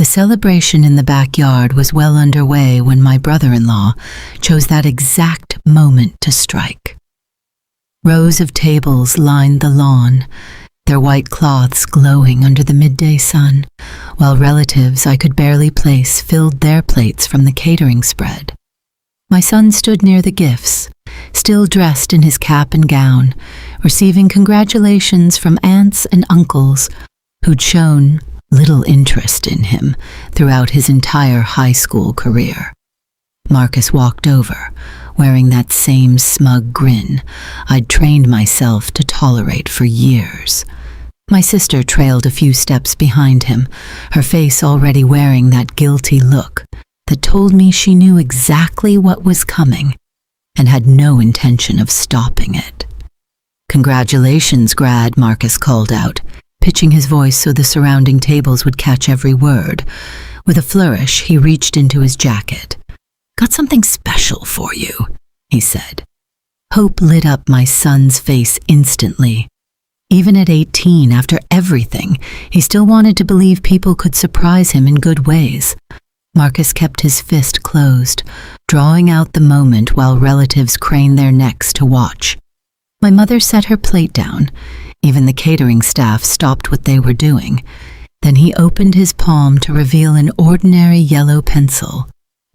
celebration in the backyard was well underway when my brother-in-law chose that exact moment to strike. Rows of tables lined the lawn, their white cloths glowing under the midday sun, while relatives I could barely place filled their plates from the catering spread. My son stood near the gifts, still dressed in his cap and gown, receiving congratulations from aunts and uncles who'd shown little interest in him throughout his entire high school career. Marcus walked over, wearing that same smug grin I'd trained myself to tolerate for years. My sister trailed a few steps behind him, her face already wearing that guilty look that told me she knew exactly what was coming and had no intention of stopping it. "Congratulations, Grad," Marcus called out, pitching his voice so the surrounding tables would catch every word. With a flourish, he reached into his jacket. "Got something special for you," he said. Hope lit up my son's face instantly. Even at 18, after everything, he still wanted to believe people could surprise him in good ways. Marcus kept his fist closed, drawing out the moment while relatives craned their necks to watch. My mother set her plate down. Even the catering staff stopped what they were doing. Then he opened his palm to reveal an ordinary yellow pencil,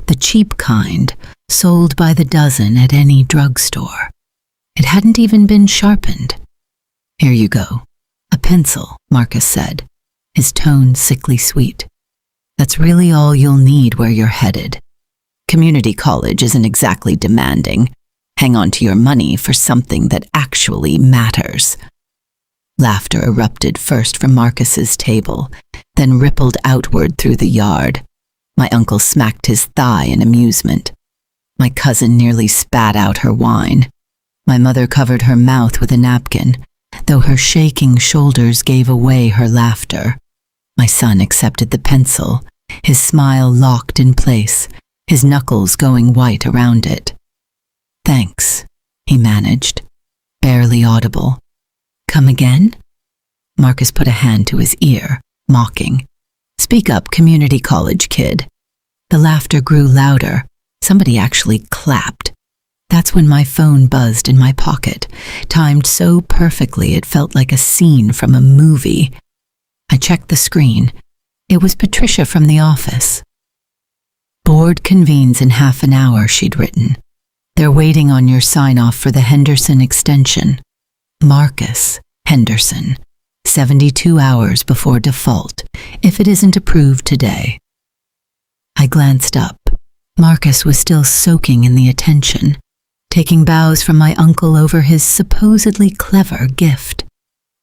the cheap kind, sold by the dozen at any drugstore. It hadn't even been sharpened. "Here you go. A pencil," Marcus said, his tone sickly sweet. "That's really all you'll need where you're headed. Community college isn't exactly demanding. Hang on to your money for something that actually matters." Laughter erupted first from Marcus's table, then rippled outward through the yard. My uncle smacked his thigh in amusement. My cousin nearly spat out her wine. My mother covered her mouth with a napkin, though her shaking shoulders gave away her laughter. My son accepted the pencil, his smile locked in place, his knuckles going white around it. "Thanks," he managed, barely audible. "Come again?" Marcus put a hand to his ear, mocking. "Speak up, community college kid." The laughter grew louder. Somebody actually clapped. That's when my phone buzzed in my pocket, timed so perfectly it felt like a scene from a movie. I checked the screen. It was Patricia from the office. "Board convenes in half an hour," she'd written. "They're waiting on your sign-off for the Henderson extension. Marcus Henderson, 72 hours before default, if it isn't approved today." I glanced up. Marcus was still soaking in the attention, taking bows from my uncle over his supposedly clever gift.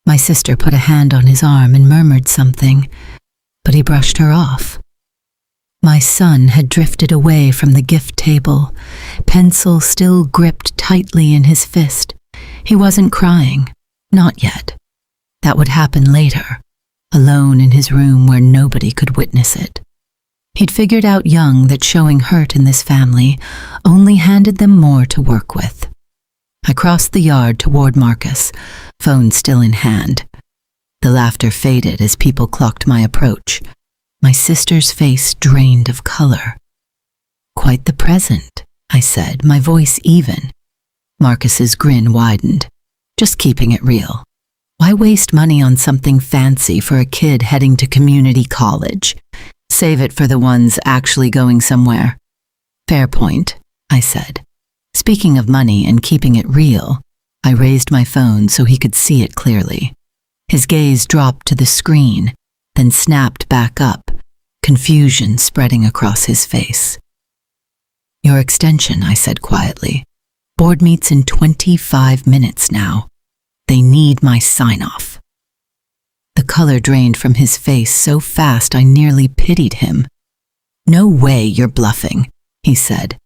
My sister put a hand on his arm and murmured something, but he brushed her off. My son had drifted away from the gift table, pencil still gripped tightly in his fist. He wasn't crying, not yet. That would happen later, alone in his room where nobody could witness it. He'd figured out young that showing hurt in this family only handed them more to work with. I crossed the yard toward Marcus, phone still in hand. The laughter faded as people clocked my approach. My sister's face drained of color. "Quite the present," I said, my voice even. Marcus's grin widened. "Just keeping it real. Why waste money on something fancy for a kid heading to community college? Save it for the ones actually going somewhere." "Fair point," I said. Speaking of money and keeping it real, I raised my phone so he could see it clearly. His gaze dropped to the screen, then snapped back up, confusion spreading across his face. "Your extension," I said quietly. "Board meets in 25 minutes now. They need my sign-off." The color drained from his face so fast I nearly pitied him. "No way you're bluffing," he said,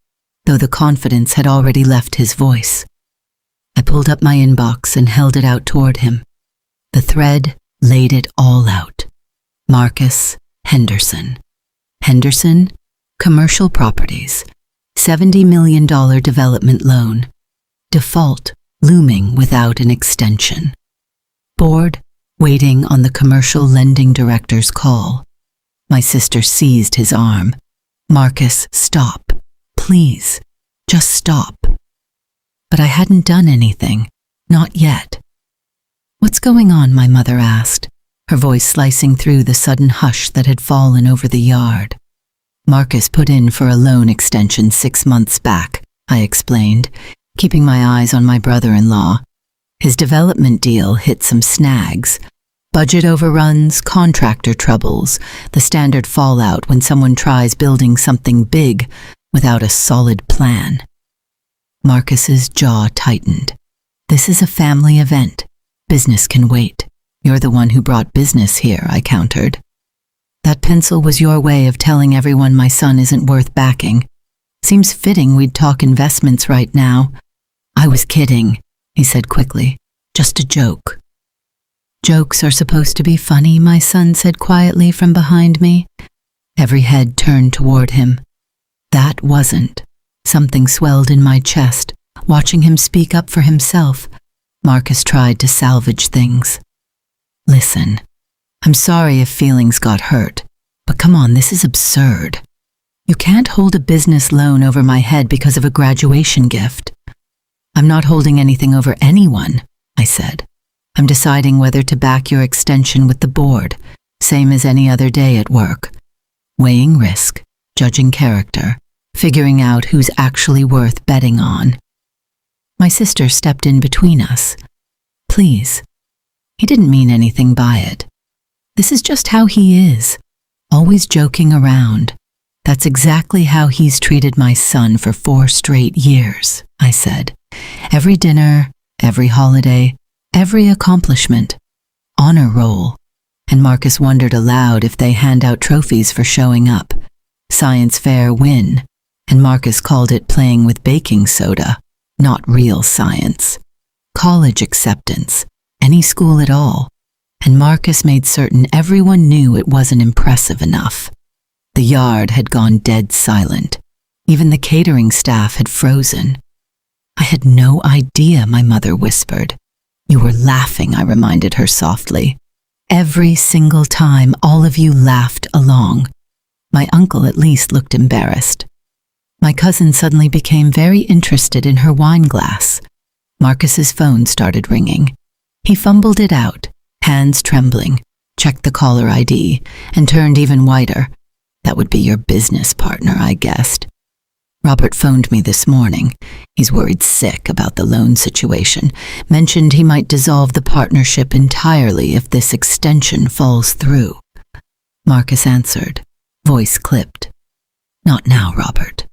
though the confidence had already left his voice. I pulled up my inbox and held it out toward him. The thread laid it all out. Marcus Henderson. Henderson, commercial properties, $70 million development loan. Default looming without an extension. Board waiting on the commercial lending director's call. My sister seized his arm. Marcus, stop. Please, just stop. But I hadn't done anything. Not yet. What's going on? My mother asked, her voice slicing through the sudden hush that had fallen over the yard. Marcus put in for a loan extension 6 months back, I explained, keeping my eyes on my brother-in-law. His development deal hit some snags. Budget overruns, contractor troubles, the standard fallout when someone tries building something big without a solid plan. Marcus's jaw tightened. This is a family event. Business can wait. You're the one who brought business here, I countered. That pencil was your way of telling everyone my son isn't worth backing. Seems fitting we'd talk investments right now. I was kidding, he said quickly. Just a joke. Jokes are supposed to be funny, my son said quietly from behind me. Every head turned toward him. That wasn't. Something swelled in my chest. Watching him speak up for himself, Marcus tried to salvage things. Listen, I'm sorry if feelings got hurt, but come on, this is absurd. You can't hold a business loan over my head because of a graduation gift. I'm not holding anything over anyone, I said. I'm deciding whether to back your extension with the board, same as any other day at work. Weighing risk, judging character, figuring out who's actually worth betting on. My sister stepped in between us. Please. He didn't mean anything by it. This is just how he is, always joking around. That's exactly how he's treated my son for 4 straight years, I said. Every dinner, every holiday, every accomplishment. Honor roll. And Marcus wondered aloud if they hand out trophies for showing up. Science fair win. And Marcus called it playing with baking soda, not real science. College acceptance, any school at all. And Marcus made certain everyone knew it wasn't impressive enough. The yard had gone dead silent. Even the catering staff had frozen. I had no idea, my mother whispered. You were laughing, I reminded her softly. Every single time all of you laughed along. My uncle at least looked embarrassed. My cousin suddenly became very interested in her wine glass. Marcus's phone started ringing. He fumbled it out, hands trembling, checked the caller ID, and turned even whiter. That would be your business partner, I guessed. Robert phoned me this morning. He's worried sick about the loan situation, mentioned he might dissolve the partnership entirely if this extension falls through. Marcus answered, voice clipped. Not now, Robert.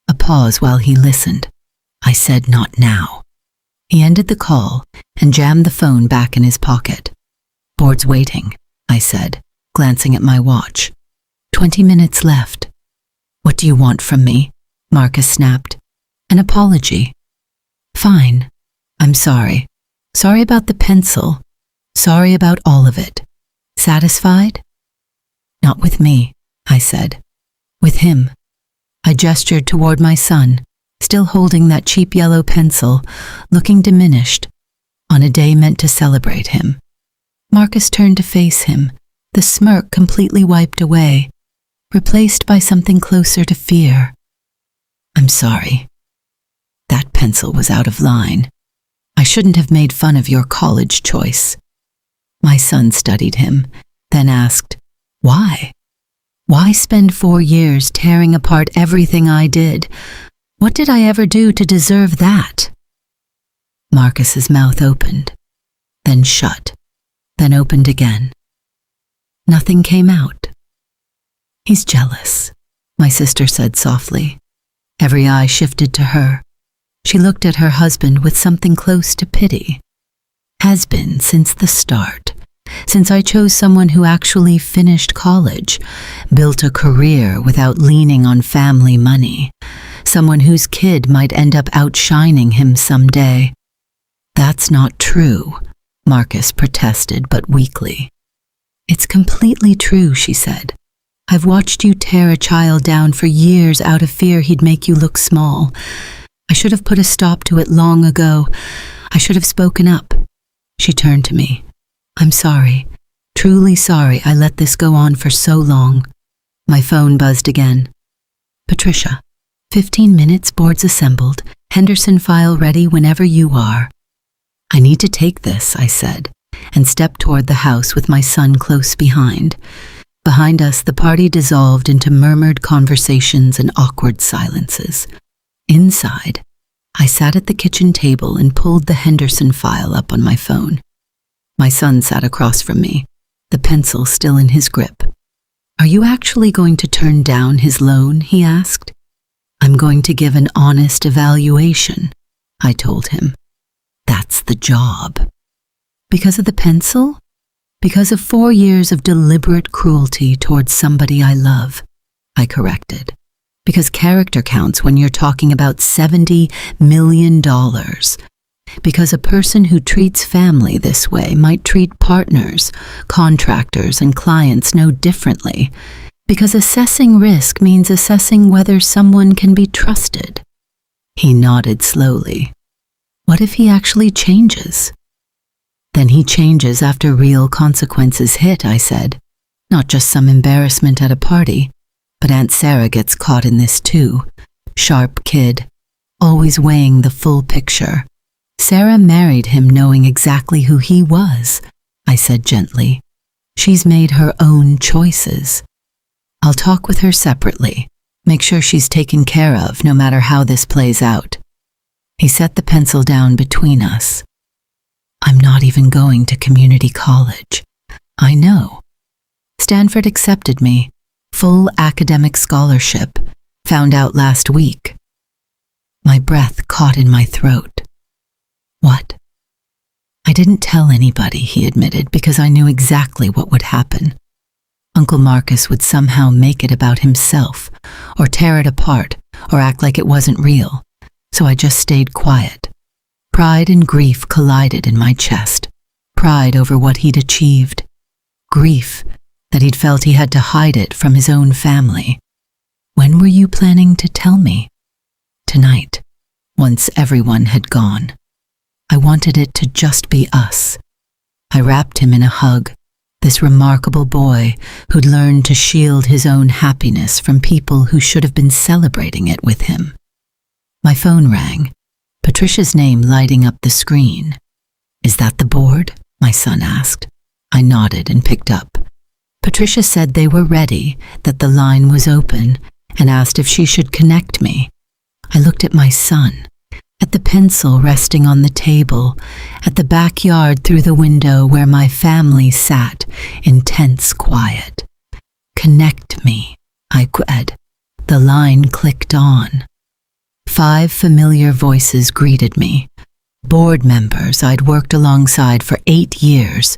A pause while he listened. I said not now. He ended the call and jammed the phone back in his pocket. Board's waiting, I said, glancing at my watch. 20 minutes left. What do you want from me? Marcus snapped. An apology. Fine. I'm sorry. Sorry about the pencil. Sorry about all of it. Satisfied? Not with me, I said. With him. I gestured toward my son, still holding that cheap yellow pencil, looking diminished, on a day meant to celebrate him. Marcus turned to face him, the smirk completely wiped away, replaced by something closer to fear. I'm sorry. That pencil was out of line. I shouldn't have made fun of your college choice. My son studied him, then asked, why? Why spend 4 years tearing apart everything I did? What did I ever do to deserve that? Marcus's mouth opened, then shut, then opened again. Nothing came out. He's jealous, my sister said softly. Every eye shifted to her. She looked at her husband with something close to pity. Has been since the start. Since I chose someone who actually finished college, built a career without leaning on family money, someone whose kid might end up outshining him someday. That's not true, Marcus protested, but weakly. It's completely true, she said. I've watched you tear a child down for years out of fear he'd make you look small. I should have put a stop to it long ago. I should have spoken up. She turned to me. I'm sorry. Truly sorry I let this go on for so long. My phone buzzed again. Patricia, 15 minutes, boards assembled, Henderson file ready whenever you are. I need to take this, I said, and stepped toward the house with my son close behind. Behind us, the party dissolved into murmured conversations and awkward silences. Inside, I sat at the kitchen table and pulled the Henderson file up on my phone. My son sat across from me, the pencil still in his grip. Are you actually going to turn down his loan? He asked. I'm going to give an honest evaluation, I told him. That's the job. Because of the pencil? Because of 4 years of deliberate cruelty towards somebody I love, I corrected. Because character counts when you're talking about $70 million. Because a person who treats family this way might treat partners, contractors, and clients no differently. Because assessing risk means assessing whether someone can be trusted. He nodded slowly. What if he actually changes? Then he changes after real consequences hit, I said. Not just some embarrassment at a party, but Aunt Sarah gets caught in this too. Sharp kid, always weighing the full picture. Sarah married him knowing exactly who he was, I said gently. She's made her own choices. I'll talk with her separately, make sure she's taken care of no matter how this plays out. He set the pencil down between us. I'm not even going to community college. I know. Stanford accepted me, full academic scholarship, found out last week. My breath caught in my throat. What? I didn't tell anybody, he admitted, because I knew exactly what would happen. Uncle Marcus would somehow make it about himself, or tear it apart, or act like it wasn't real. So I just stayed quiet. Pride and grief collided in my chest. Pride over what he'd achieved. Grief that he'd felt he had to hide it from his own family. When were you planning to tell me? Tonight, once everyone had gone. I wanted it to just be us. I wrapped him in a hug, this remarkable boy who'd learned to shield his own happiness from people who should have been celebrating it with him. My phone rang, Patricia's name lighting up the screen. Is that the board? My son asked. I nodded and picked up. Patricia said they were ready, that the line was open, and asked if she should connect me. I looked at my son, at the pencil resting on the table, at the backyard through the window where my family sat in tense quiet. Connect me, I said. The line clicked on. 5 familiar voices greeted me. Board members I'd worked alongside for 8 years.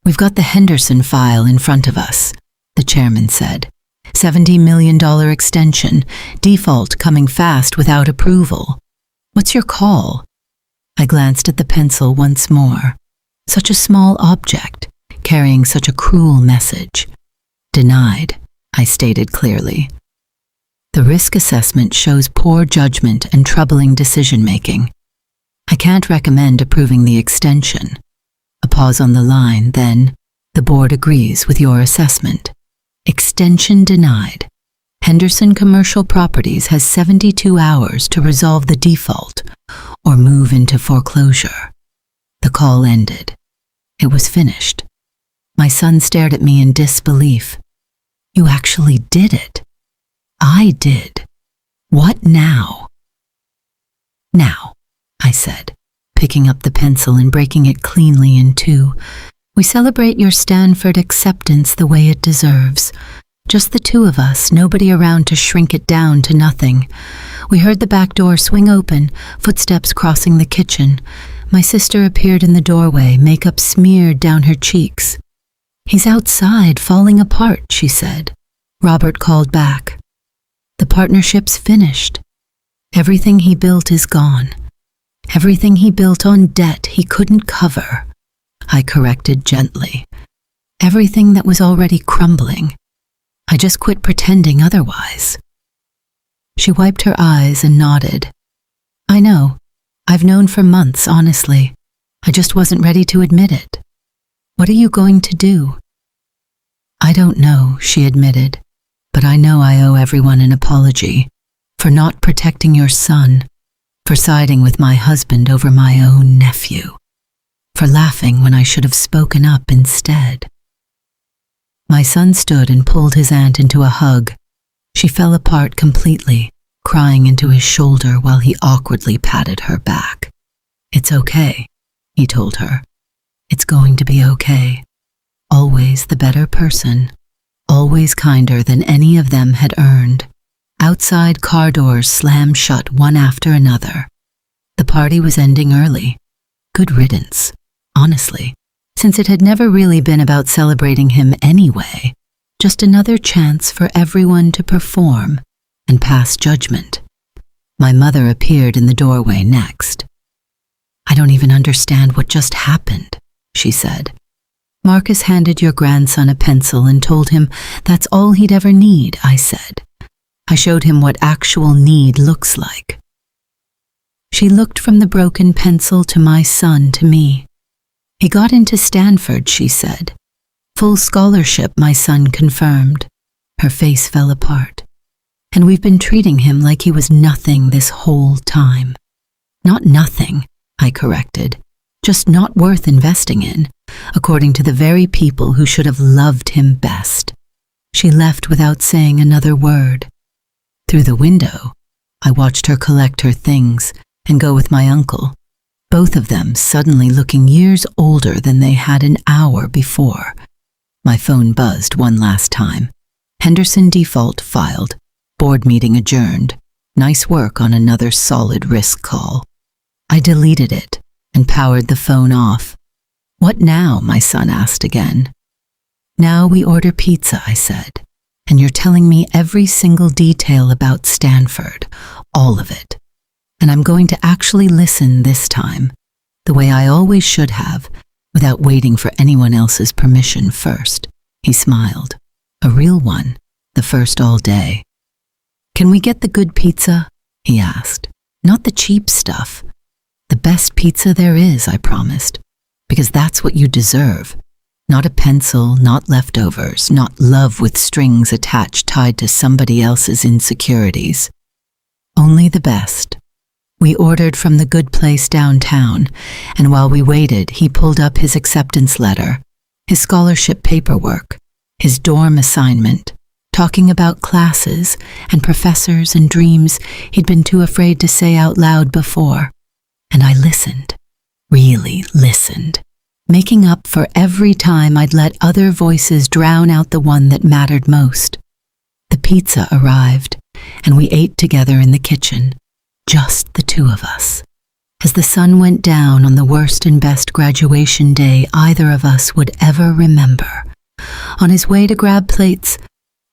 We've got the Henderson file in front of us, the chairman said. $70 million extension, default coming fast without approval. What's your call? I glanced at the pencil once more. Such a small object, carrying such a cruel message. Denied, I stated clearly. The risk assessment shows poor judgment and troubling decision-making. I can't recommend approving the extension. A pause on the line, then, the board agrees with your assessment. Extension denied. Henderson Commercial Properties has 72 hours to resolve the default or move into foreclosure. The call ended. It was finished. My son stared at me in disbelief. You actually did it. I did. What now? Now, I said, picking up the pencil and breaking it cleanly in two. We celebrate your Stanford acceptance the way it deserves. Just the two of us, nobody around to shrink it down to nothing. We heard the back door swing open, footsteps crossing the kitchen. My sister appeared in the doorway, makeup smeared down her cheeks. He's outside, falling apart, she said. Robert called back. The partnership's finished. Everything he built is gone. Everything he built on debt he couldn't cover. I corrected gently. Everything that was already crumbling. I just quit pretending otherwise. She wiped her eyes and nodded. I know. I've known for months, honestly. I just wasn't ready to admit it. What are you going to do? I don't know, she admitted, but I know I owe everyone an apology for not protecting your son, for siding with my husband over my own nephew, for laughing when I should have spoken up instead. My son stood and pulled his aunt into a hug. She fell apart completely, crying into his shoulder while he awkwardly patted her back. It's okay, he told her. It's going to be okay. Always the better person, always kinder than any of them had earned. Outside car doors slammed shut one after another. The party was ending early. Good riddance, honestly, since it had never really been about celebrating him anyway. Just another chance for everyone to perform and pass judgment. My mother appeared in the doorway next. I don't even understand what just happened, she said. Marcus handed your grandson a pencil and told him that's all he'd ever need, I said. I showed him what actual need looks like. She looked from the broken pencil to my son to me. He got into Stanford, she said. Full scholarship, my son confirmed. Her face fell apart. And we've been treating him like he was nothing this whole time. Not nothing, I corrected. Just not worth investing in, according to the very people who should have loved him best. She left without saying another word. Through the window, I watched her collect her things and go with my uncle, both of them suddenly looking years older than they had an hour before. My phone buzzed one last time. Henderson default filed. Board meeting adjourned. Nice work on another solid risk call. I deleted it and powered the phone off. What now? My son asked again. Now we order pizza, I said, and you're telling me every single detail about Stanford, all of it. And I'm going to actually listen this time, the way I always should have, without waiting for anyone else's permission first. He smiled. A real one, the first all day. Can we get the good pizza? He asked. Not the cheap stuff. The best pizza there is, I promised, because that's what you deserve. Not a pencil, not leftovers, not love with strings attached tied to somebody else's insecurities. Only the best. We ordered from the good place downtown, and while we waited, he pulled up his acceptance letter, his scholarship paperwork, his dorm assignment, talking about classes and professors and dreams he'd been too afraid to say out loud before. And I listened, really listened, making up for every time I'd let other voices drown out the one that mattered most. The pizza arrived, and we ate together in the kitchen, just the two of us. As the sun went down on the worst and best graduation day either of us would ever remember. On his way to grab plates,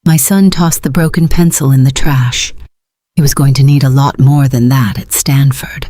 my son tossed the broken pencil in the trash. He was going to need a lot more than that at Stanford.